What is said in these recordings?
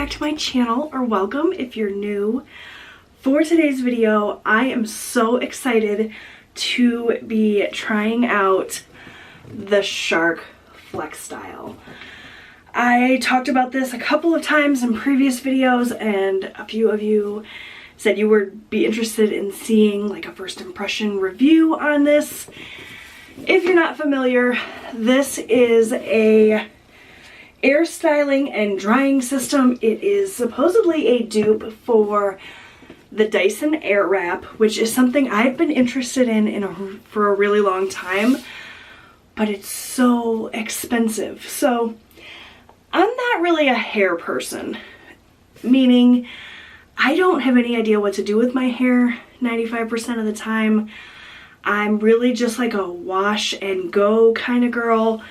back to my channel, or welcome if you're new. For today's video, I am so excited to be trying out the Shark Flexstyle. I talked about this a couple of times in previous videos, and a few of you said you would be interested in seeing like a first impression review on this. If you're not familiar, this is a air styling and drying system. It is supposedly a dupe for the Dyson Airwrap, which is something I've been interested in for a really long time, but it's so expensive. So I'm not really a hair person, meaning I don't have any idea what to do with my hair 95% of the time. I'm really just like a wash and go kind of girl.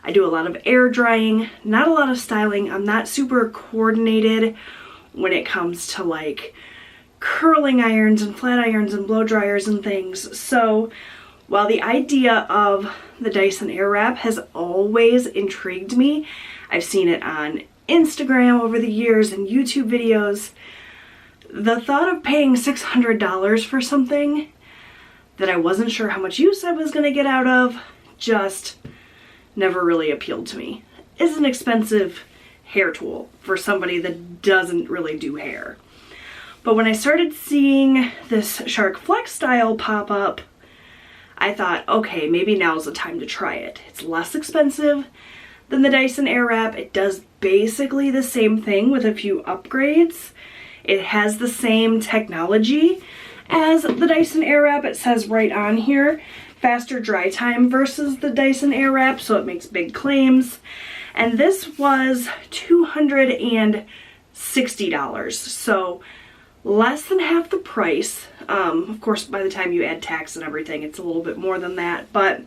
I do a lot of air drying, not a lot of styling. I'm not super coordinated when it comes to like curling irons and flat irons and blow dryers and things. So while the idea of the Dyson Airwrap has always intrigued me, I've seen it on Instagram over the years and YouTube videos, the thought of paying $600 for something that I wasn't sure how much use I was going to get out of just never really appealed to me. It's an expensive hair tool for somebody that doesn't really do hair. But when I started seeing this Shark Flexstyle pop up, I thought, okay, maybe now's the time to try it. It's less expensive than the Dyson Airwrap. It does basically the same thing with a few upgrades. It has the same technology as the Dyson Airwrap. It says right on here, faster dry time versus the Dyson Airwrap, so it makes big claims. And this was $260, so less than half the price. Of course, by the time you add tax and everything, it's a little bit more than that, but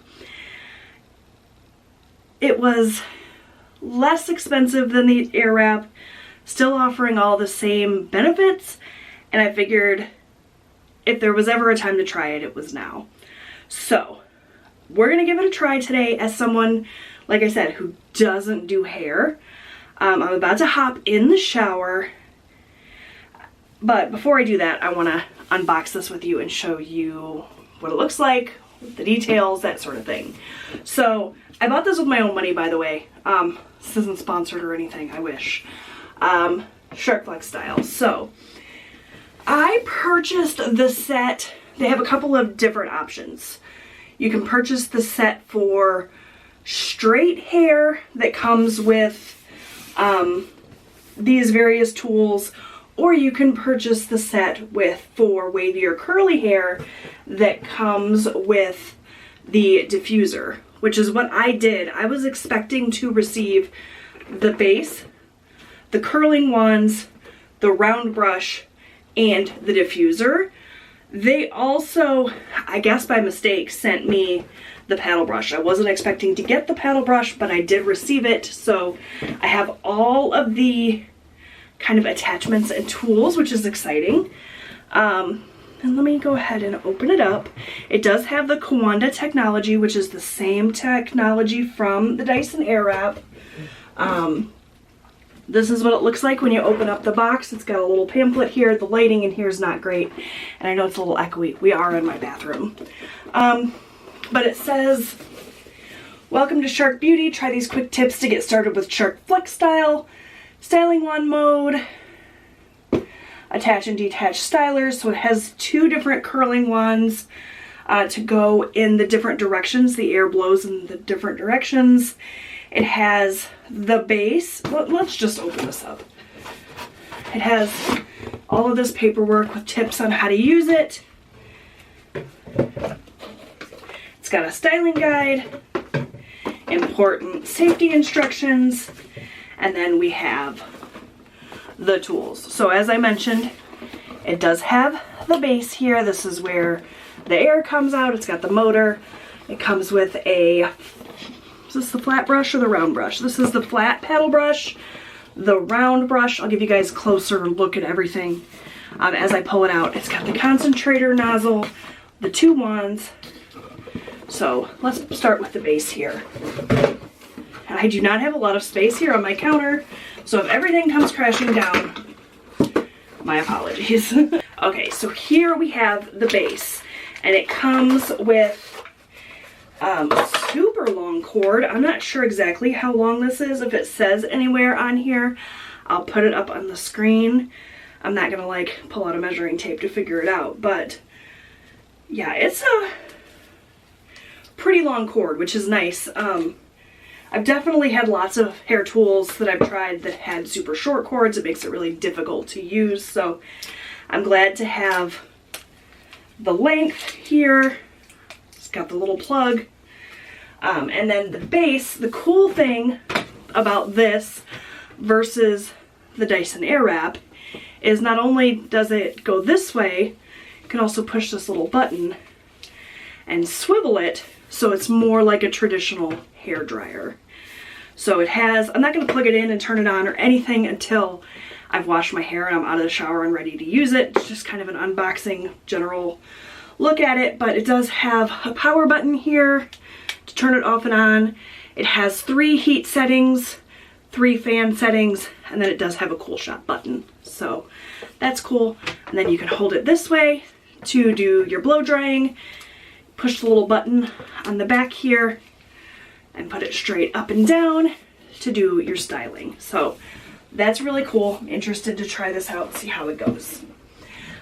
it was less expensive than the Airwrap, still offering all the same benefits, and I figured if there was ever a time to try it, it was now. So we're gonna give it a try today as someone, like I said, who doesn't do hair. I'm about to hop in the shower, but before I do that, I wanna unbox this with you and show you what it looks like, the details, that sort of thing. So I bought this with my own money, by the way. This isn't sponsored or anything, I wish. Shark Flexstyle. So I purchased the set. They have a couple of different options. You can purchase the set for straight hair that comes with these various tools, or you can purchase the set for wavy or curly hair that comes with the diffuser, which is what I did. I was expecting to receive the base, the curling wands, the round brush, and the diffuser. They also, I guess by mistake, sent me the paddle brush. I wasn't expecting to get the paddle brush, but I did receive it. So I have all of the kind of attachments and tools, which is exciting. And let me go ahead and open it up. It does have the Kawanda technology, which is the same technology from the Dyson Airwrap. This is what it looks like when you open up the box. It's got a little pamphlet here. The lighting in here is not great, and I know it's a little echoey. We are in my bathroom. But it says, welcome to Shark Beauty. Try these quick tips to get started with Shark Flexstyle. Styling wand mode. Attach and detach stylers. So it has two different curling wands to go in the different directions. The air blows in the different directions. It has the base. Let's just open this up. It has all of this paperwork with tips on how to use it. It's got a styling guide, important safety instructions, and then we have the tools. So as I mentioned, it does have the base here. This is where the air comes out. It's got the motor. It comes with a, is this the flat brush or the round brush? This is the flat paddle brush. The round brush, I'll give you guys a closer look at everything as I pull it out. It's got the concentrator nozzle, the two wands. So let's start with the base here. I do not have a lot of space here on my counter, So if everything comes crashing down, my apologies. Okay, so here we have the base, and it comes with super long cord. I'm not sure exactly how long this is. If it says anywhere on here, I'll put it up on the screen. I'm not gonna like pull out a measuring tape to figure it out, but yeah, it's a pretty long cord, which is nice. I've definitely had lots of hair tools that I've tried that had super short cords. It makes it really difficult to use, so I'm glad to have the length here. It's got the little plug. And then the base, the cool thing about this versus the Dyson Airwrap is not only does it go this way, you can also push this little button and swivel it so it's more like a traditional hair dryer. So it has, I'm not going to plug it in and turn it on or anything until I've washed my hair and I'm out of the shower and ready to use it. It's just kind of an unboxing general look at it, but it does have a power button here to turn it off and on. It has 3 heat settings, 3 fan settings, and then it does have a cool shot button. So that's cool. And then you can hold it this way to do your blow drying. Push the little button on the back here and put it straight up and down to do your styling. So that's really cool. I'm interested to try this out, see how it goes.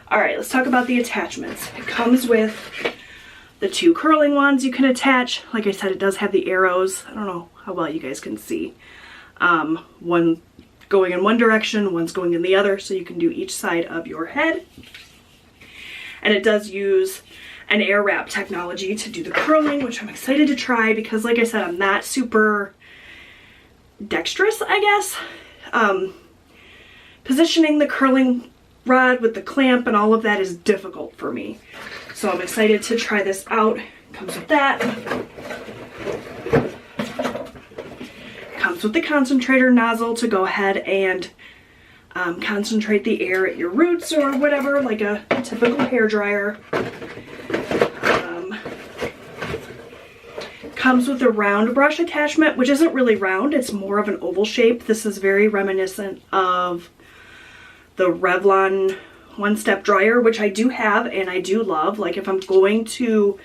All right, let's talk about the attachments. It comes with the 2 curling wands you can attach. Like I said, it does have the arrows. I don't know how well you guys can see. One going in one direction, one's going in the other, so you can do each side of your head. And it does use an Airwrap technology to do the curling, which I'm excited to try because, like I said, I'm not super dexterous, I guess. Positioning the curling rod with the clamp and all of that is difficult for me. So I'm excited to try this out. Comes with that. Comes with the concentrator nozzle to go ahead and concentrate the air at your roots or whatever, like a typical hair dryer. Comes with a round brush attachment, which isn't really round, it's more of an oval shape. This is very reminiscent of the Revlon one-step dryer, which I do have and I do love. Like if I'm going to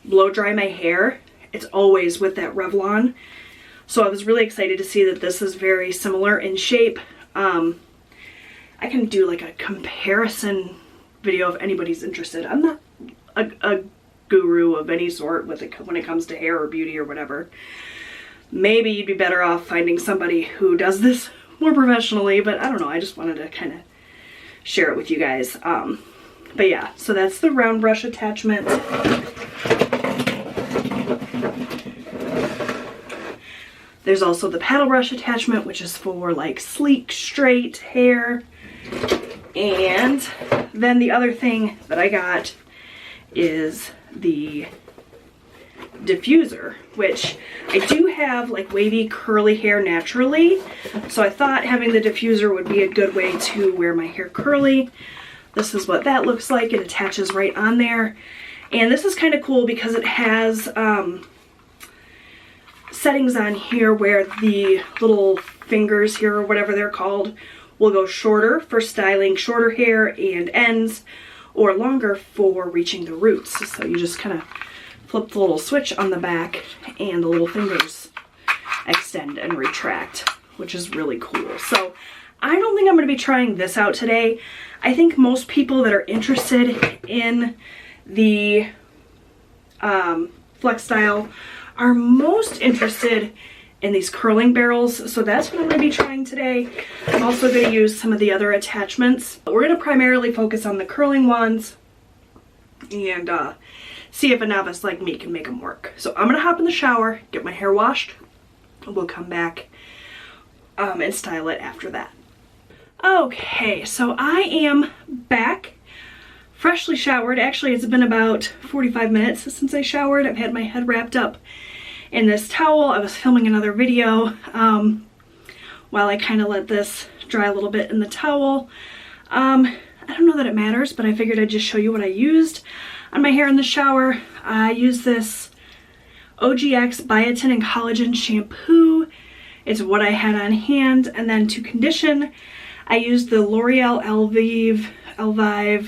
blow dry my hair, it's always with that Revlon. So I was really excited to see that this is very similar in shape. I can do like a comparison video if anybody's interested. I'm not a guru of any sort with it when it comes to hair or beauty or whatever. Maybe you'd be better off finding somebody who does this more professionally, but I don't know, I just wanted to kind of share it with you guys. But yeah, so that's the round brush attachment. There's also the paddle brush attachment, which is for like sleek, straight hair. And then the other thing that I got is the diffuser, which I do have like wavy curly hair naturally, so I thought having the diffuser would be a good way to wear my hair curly. This is what that looks like. It attaches right on there, and this is kind of cool because it has settings on here where the little fingers here or whatever they're called will go shorter for styling shorter hair and ends, or longer for reaching the roots. So you just kind of flip the little switch on the back and the little fingers extend and retract, which is really cool. So I don't think I'm going to be trying this out today. I think most people that are interested in the Flexstyle are most interested in these curling barrels, so that's what I'm going to be trying today. I'm also going to use some of the other attachments. We're going to primarily focus on the curling wands and see if a novice like me can make them work. So I'm going to hop in the shower, get my hair washed, and we'll come back and style it after that. Okay, so I am back, freshly showered. Actually, it's been about 45 minutes since I showered. I've had my head wrapped up in this towel. I was filming another video while I kind of let this dry a little bit in the towel. I don't know that it matters, but I figured I'd just show you what I used on my hair in the shower. I used this OGX Biotin and Collagen shampoo It's what I had on hand. And then to condition, I used the L'Oreal Elvive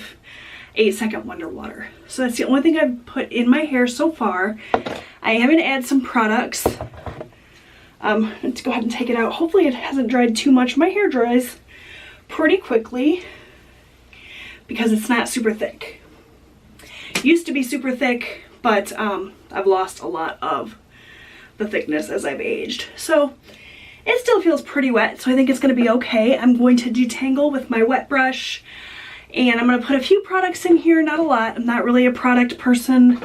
8-Second Wonder Water. So that's the only thing I've put in my hair so far. I am gonna add some products. Let's go ahead and take it out. Hopefully it hasn't dried too much. My hair dries pretty quickly because it's not super thick. Used to be super thick, but I've lost a lot of the thickness as I've aged. So it still feels pretty wet, so I think it's gonna be okay. I'm going to detangle with my wet brush, and I'm gonna put a few products in here, not a lot. I'm not really a product person.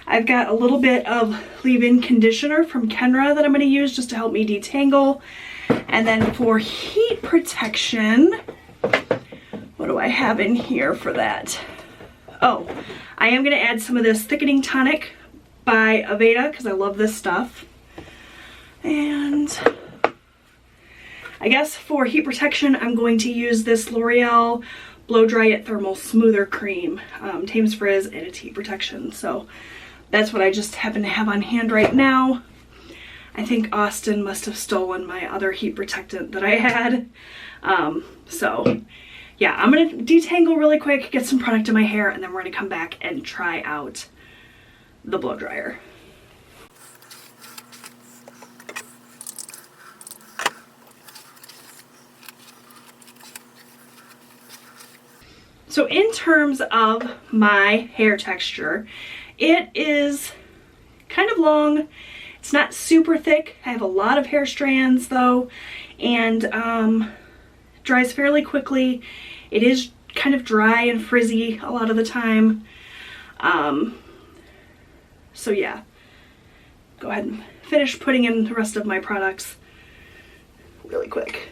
I've got a little bit of leave-in conditioner from Kenra that I'm gonna use just to help me detangle. And then for heat protection, what do I have in here for that? Oh, I am gonna add some of this thickening tonic by Aveda because I love this stuff. And I guess for heat protection, I'm going to use this L'Oreal Blow Dry It Thermal Smoother Cream, Tames Frizz, and it's heat protection. So that's what I just happen to have on hand right now. I think Austin must have stolen my other heat protectant that I had. So yeah, I'm gonna detangle really quick, get some product in my hair, and then we're gonna come back and try out the blow dryer. So in terms of my hair texture, it is kind of long. It's not super thick. I have a lot of hair strands though, and dries fairly quickly. It is kind of dry and frizzy a lot of the time. So yeah, go ahead and finish putting in the rest of my products really quick.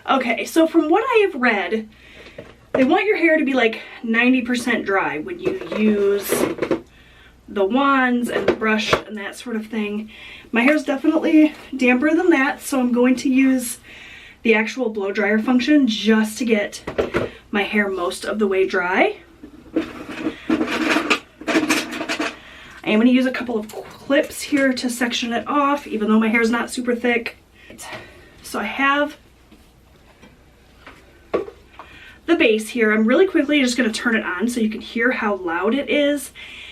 Okay, so from what I have read, they want your hair to be like 90% dry when you use the wands and the brush and that sort of thing. My hair is definitely damper than that, so I'm going to use the actual blow dryer function just to get my hair most of the way dry. I am going to use a couple of clips here to section it off, even though my hair is not super thick. So I have the base here. I'm really quickly just going to turn it on so you can hear how loud it is.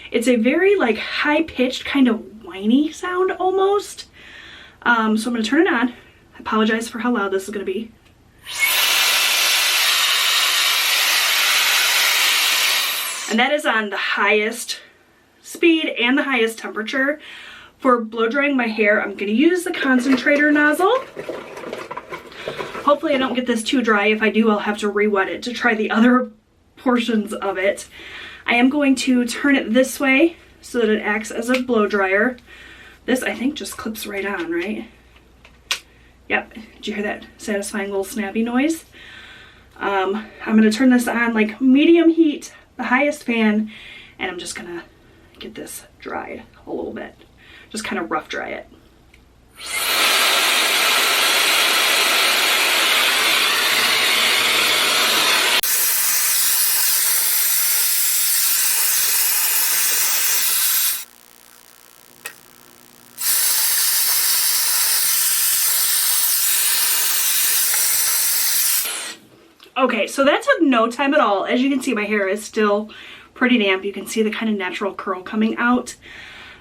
It's a very like high-pitched kind of whiny sound almost. So I'm going to turn it on. I apologize for how loud this is going to be. And that is on the highest speed and the highest temperature. For blow drying my hair, I'm going to use the concentrator nozzle. Hopefully I don't get this too dry. If I do, I'll have to re-wet it to try the other portions of it. I am going to turn it this way so that it acts as a blow dryer. This, I think, just clips right on, right? Yep. Did you hear that satisfying little snappy noise? I'm going to turn this on like medium heat, the highest fan, and I'm just going to get this dried a little bit. Just kind of rough dry it. Okay, so that took no time at all. As you can see, my hair is still pretty damp. You can see the kind of natural curl coming out.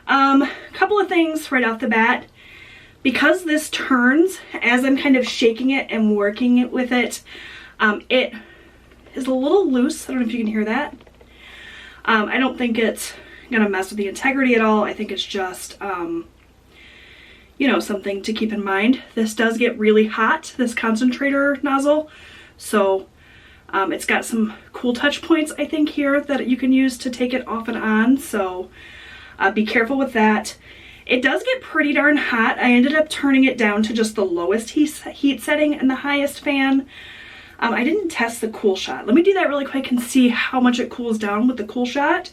Couple of things right off the bat. Because this turns as I'm kind of shaking it and working it with it, it is a little loose. I don't know if you can hear that. I don't think it's gonna mess with the integrity at all. I think it's just, you know, something to keep in mind. This does get really hot, this concentrator nozzle. So it's got some cool touch points, I think, here that you can use to take it off and on. So be careful with that. It does get pretty darn hot. I ended up turning it down to just the lowest heat setting and the highest fan. I didn't test the cool shot. Let me do that really quick and see how much it cools down with the cool shot.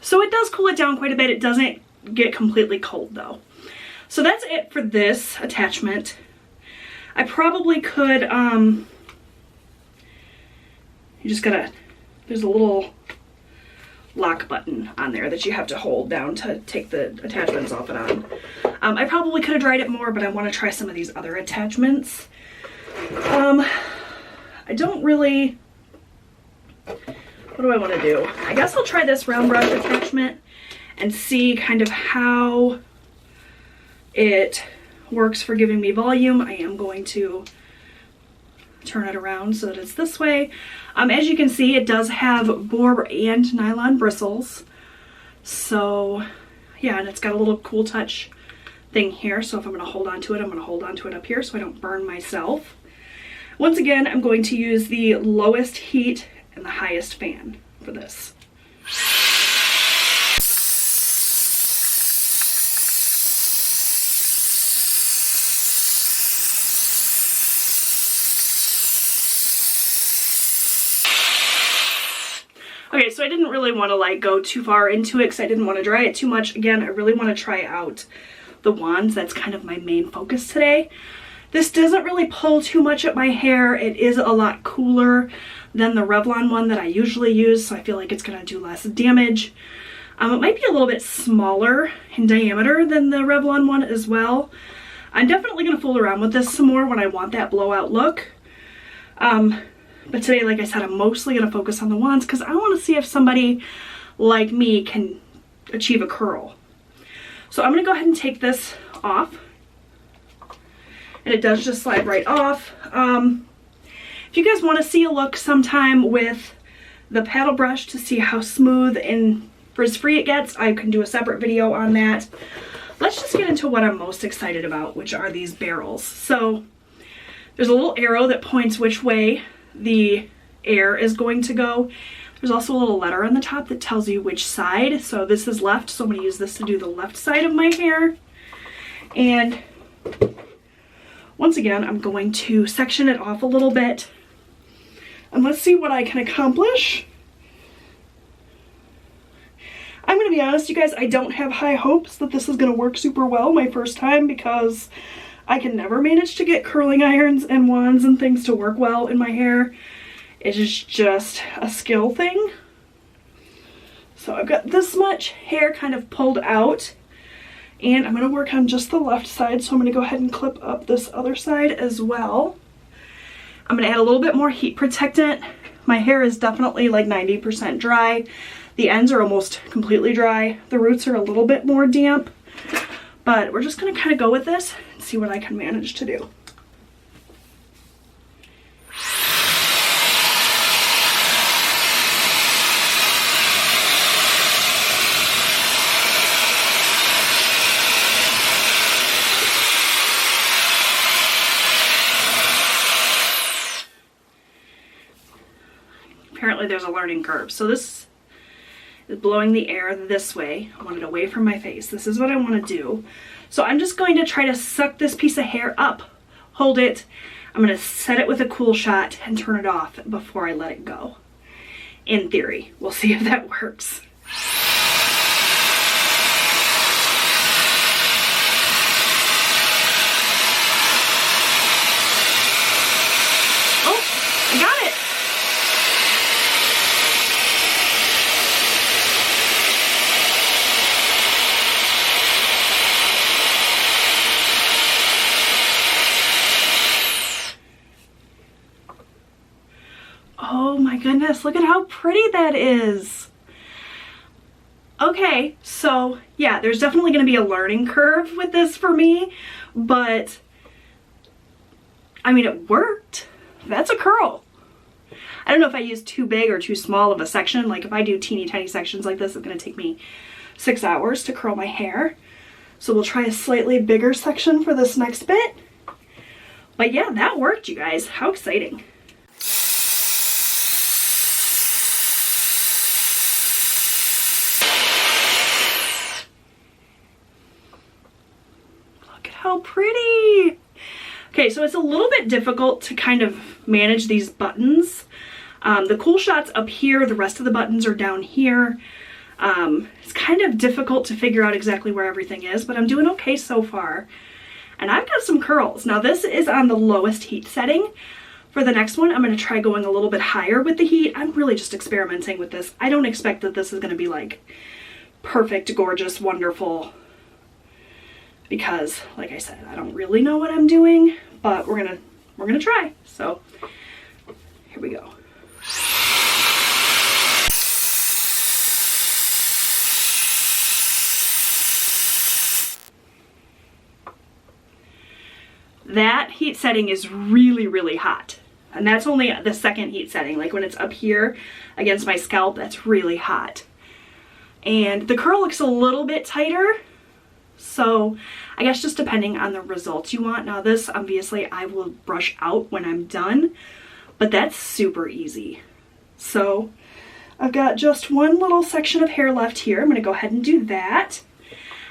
So it does cool it down quite a bit. It doesn't get completely cold though. So that's it for this attachment. I probably could, you just gotta, there's a little lock button on there that you have to hold down to take the attachments off and on. I probably could have dried it more, but I want to try some of these other attachments. I don't really, what do I want to do? I guess I'll try this round brush attachment and see kind of how it works for giving me volume. I am going to turn it around so that it's this way. As you can see, it does have boar and nylon bristles. So yeah, and it's got a little cool touch thing here. So if I'm going to hold on to it, I'm going to hold on to it up here so I don't burn myself. Once again, I'm going to use the lowest heat and the highest fan for this. Okay, so I didn't really want to like go too far into it because I didn't want to dry it too much. Again, I really want to try out the wands. That's kind of my main focus today. This doesn't really pull too much at my hair. It is a lot cooler than the Revlon one that I usually use, so I feel like it's going to do less damage. It might be a little bit smaller in diameter than the Revlon one as well. I'm definitely going to fool around with this some more when I want that blowout look. But today, like I said, I'm mostly going to focus on the wands because I want to see if somebody like me can achieve a curl. So I'm going to go ahead and take this off. And it does just slide right off. If you guys want to see a look sometime with the paddle brush to see how smooth and frizz-free it gets, I can do a separate video on that. Let's just get into what I'm most excited about, which are these barrels. So there's a little arrow that points which way the air is going to go. There's also a little letter on the top that tells you which side. So this is left, so I'm going to use this to do the left side of my hair. And once again, I'm going to section it off a little bit. And let's see what I can accomplish. I'm going to be honest, you guys, I don't have high hopes that this is going to work super well my first time because I can never manage to get curling irons and wands and things to work well in my hair. It is just a skill thing. So I've got this much hair kind of pulled out, and I'm going to work on just the left side, so I'm going to go ahead and clip up this other side as well. I'm going to add a little bit more heat protectant. My hair is definitely like 90% dry. The ends are almost completely dry. The roots are a little bit more damp, but we're just going to kind of go with this and see what I can manage to do. Apparently there's a learning curve. So this is blowing the air this way. I want it away from my face. This is what I want to do. So I'm just going to try to suck this piece of hair up, hold it. I'm going to set it with a cool shot and turn it off before I let it go. In theory, we'll see if that works. Oh, I got it. Oh my goodness, look at how pretty that is. Okay, so yeah, there's definitely going to be a learning curve with this for me, but I mean, it worked. That's a curl. I don't know if I use too big or too small of a section. Like if I do teeny tiny sections like this, it's going to take me 6 hours to curl my hair. So we'll try a slightly bigger section for this next bit. But yeah, that worked, you guys. How exciting. Look at how pretty. Okay, so it's a little bit difficult to kind of manage these buttons. The cool shot's up here, the rest of the buttons are down here. It's kind of difficult to figure out exactly where everything is, but I'm doing okay so far. And I've got some curls. Now this is on the lowest heat setting. For the next one, I'm going to try going a little bit higher with the heat. I'm really just experimenting with this. I don't expect that this is going to be like perfect, gorgeous, wonderful, because like I said, I don't really know what I'm doing, but we're gonna try. So here we go. That heat setting is really, really hot. And that's only the second heat setting. Like when it's up here against my scalp, that's really hot. And the curl looks a little bit tighter. So I guess just depending on the results you want. Now this, obviously, I will brush out when I'm done. But that's super easy. So I've got just one little section of hair left here. I'm going to go ahead and do that.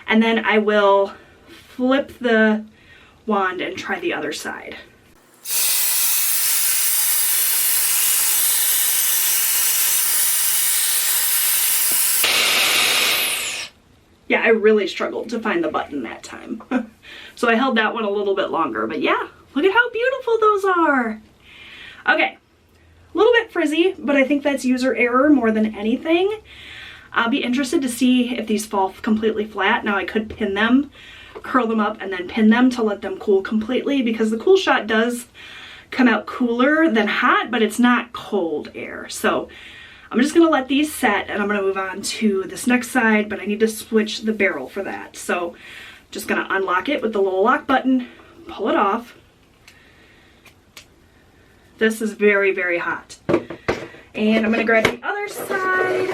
And then I will flip the wand and try the other side. Yeah, I really struggled to find the button that time. So I held that one a little bit longer, but yeah, look at how beautiful those are. Okay, a little bit frizzy, but I think that's user error more than anything. I'll be interested to see if these fall completely flat. Now I could pin them, curl them up, and then pin them to let them cool completely, because the cool shot does come out cooler than hot, but it's not cold air. So I'm just gonna let these set and I'm gonna move on to this next side, but I need to switch the barrel for that. So just gonna unlock it with the little lock button, pull it off. This is very, very hot. And I'm gonna grab the other side,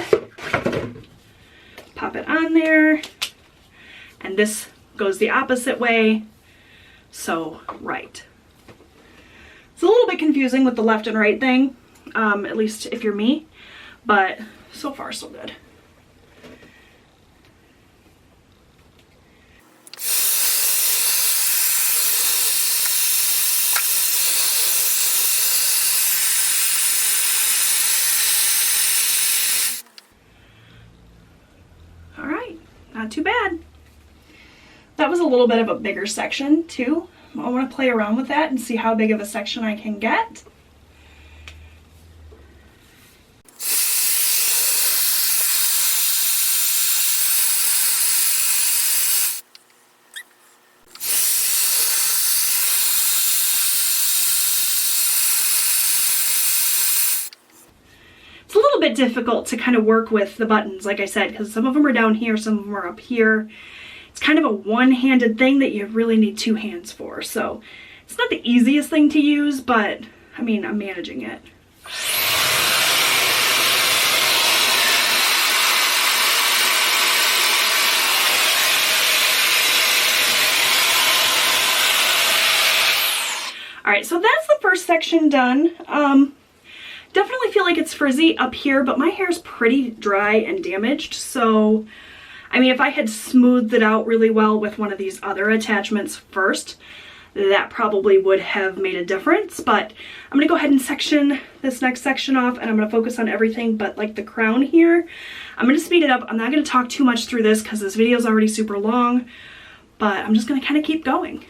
pop it on there, and this goes the opposite way. So right. It's a little bit confusing with the left and right thing, at least if you're me, but so far so good. All right, not too bad. That was a little bit of a bigger section too. I want to play around with that and see how big of a section I can get. It's a little bit difficult to kind of work with the buttons, like I said, because some of them are down here, some of them are up here. It's kind of a one-handed thing that you really need two hands for. So it's not the easiest thing to use, but I mean, I'm managing it. All right, so that's the first section done. Definitely feel like it's frizzy up here, but my hair's pretty dry and damaged. So, I mean, if I had smoothed it out really well with one of these other attachments first, that probably would have made a difference. But I'm gonna go ahead and section this next section off, and I'm gonna focus on everything but like the crown here. I'm gonna speed it up. I'm not gonna talk too much through this because this video is already super long, but I'm just gonna kind of keep going.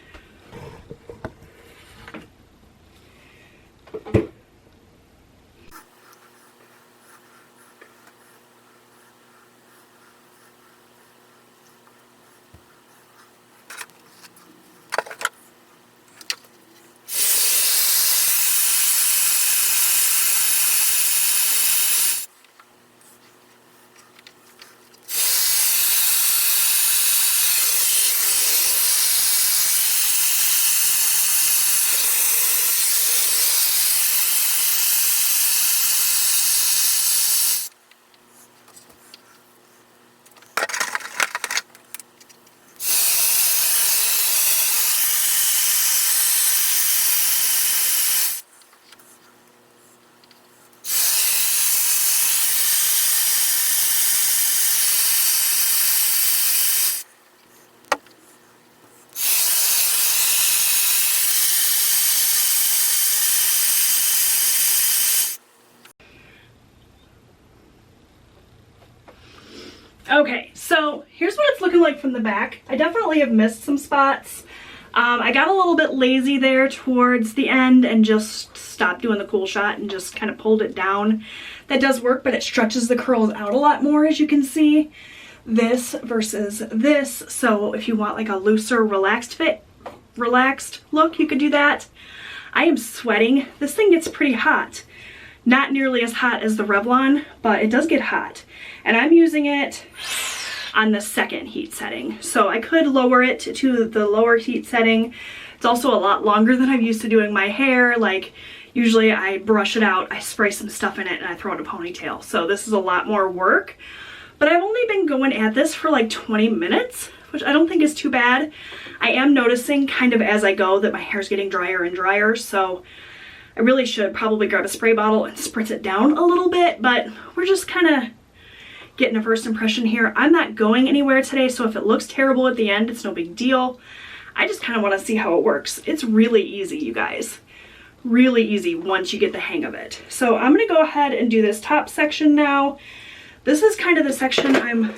Okay, so here's what it's looking like from the back. I definitely have missed some spots. I got a little bit lazy there towards the end and just stopped doing the cool shot and just kind of pulled it down. That does work, but it stretches the curls out a lot more, as you can see. This versus this. So if you want like a looser, relaxed look, you could do that. I am sweating. This thing gets pretty hot. Not nearly as hot as the Revlon, but it does get hot. And I'm using it on the second heat setting. So I could lower it to the lower heat setting. It's also a lot longer than I'm used to doing my hair. Like usually I brush it out, I spray some stuff in it, and I throw it in a ponytail. So this is a lot more work. But I've only been going at this for like 20 minutes, which I don't think is too bad. I am noticing kind of as I go that my hair's getting drier and drier, so I really should probably grab a spray bottle and spritz it down a little bit, but we're just kind of getting a first impression here. I'm not going anywhere today, so if it looks terrible at the end, it's no big deal. I just kind of want to see how it works. It's really easy, you guys. Really easy once you get the hang of it. So I'm going to go ahead and do this top section now. This is kind of the section I'm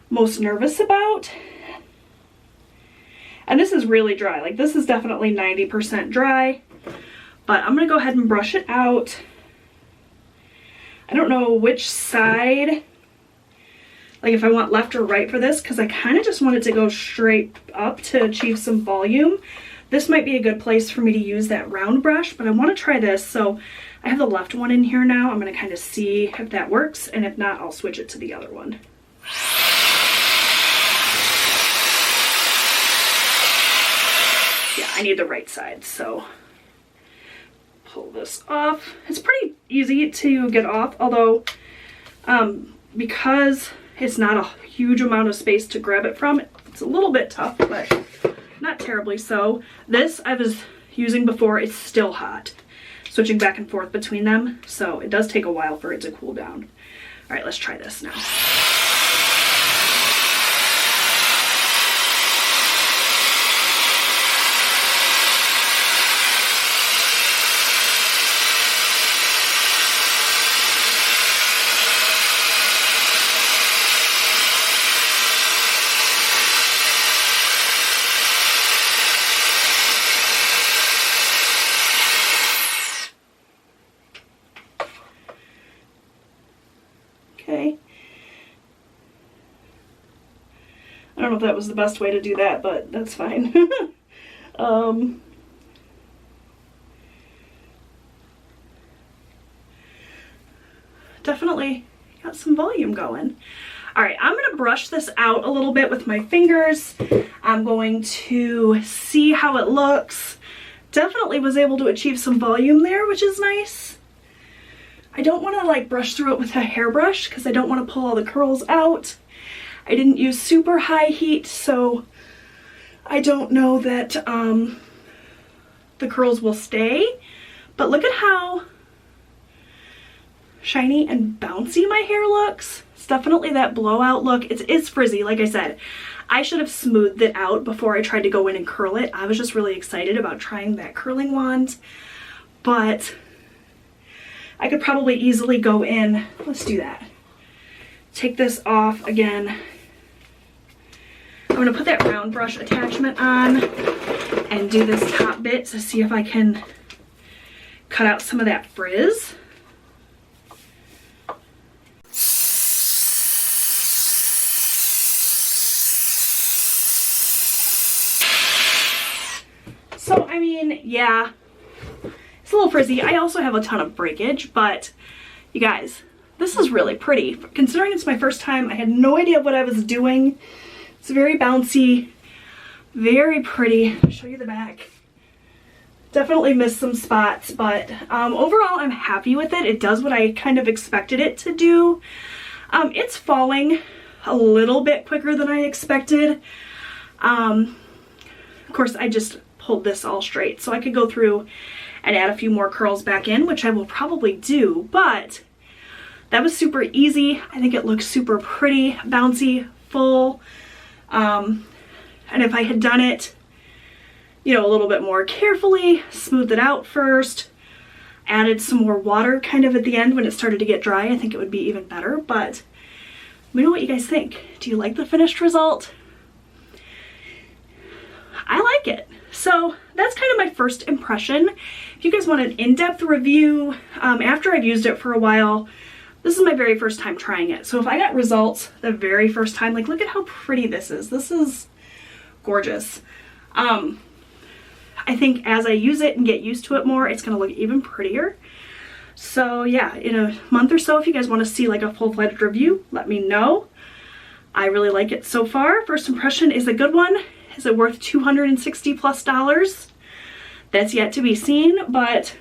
most nervous about. And this is really dry. Like this is definitely 90% dry. But I'm going to go ahead and brush it out. I don't know which side, like if I want left or right for this, because I kind of just want it to go straight up to achieve some volume. This might be a good place for me to use that round brush, but I want to try this. So I have the left one in here now. I'm going to kind of see if that works, and if not, I'll switch it to the other one. Yeah, I need the right side, so pull this off. It's pretty easy to get off, although because it's not a huge amount of space to grab it from, it's a little bit tough, but not terribly so. This I was using before, it's still hot. Switching back and forth between them, so it does take a while for it to cool down. All right, let's try this now. Okay. I don't know if that was the best way to do that, but that's fine. Definitely got some volume going. All right, I'm gonna brush this out a little bit with my fingers. I'm going to see how it looks. Definitely was able to achieve some volume there, which is nice. I don't want to like brush through it with a hairbrush because I don't want to pull all the curls out. I didn't use super high heat, so I don't know that the curls will stay. But look at how shiny and bouncy my hair looks. It's definitely that blowout look. It's frizzy, like I said. I should have smoothed it out before I tried to go in and curl it. I was just really excited about trying that curling wand, but I could probably easily go in. Let's do that. Take this off again. I'm gonna put that round brush attachment on and do this top bit to see if I can cut out some of that frizz. So, I mean, yeah, it's a little frizzy. I also have a ton of breakage, but you guys, this is really pretty. Considering it's my first time, I had no idea what I was doing. It's very bouncy, very pretty. I'll show you the back. Definitely missed some spots, but overall I'm happy with it. It does what I kind of expected it to do. It's falling a little bit quicker than I expected. Of course, I just pulled this all straight, so I could go through and add a few more curls back in, which I will probably do, but that was super easy. I think it looks super pretty, bouncy, full. And if I had done it, you know, a little bit more carefully, smoothed it out first, added some more water kind of at the end when it started to get dry, I think it would be even better. But Let me know what you guys think. Do you like the finished result? I like it. So that's kind of my first impression. If you guys want an in-depth review after I've used it for a while, this is my very first time trying it. So if I got results the very first time, like look at how pretty this is. This is gorgeous. I think as I use it and get used to it more, it's gonna look even prettier. So yeah, in a month or so, if you guys want to see like a full-fledged review, let me know. I really like it so far. First impression is a good one. Is it worth $260+? That's yet to be seen, but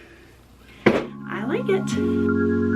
I like it.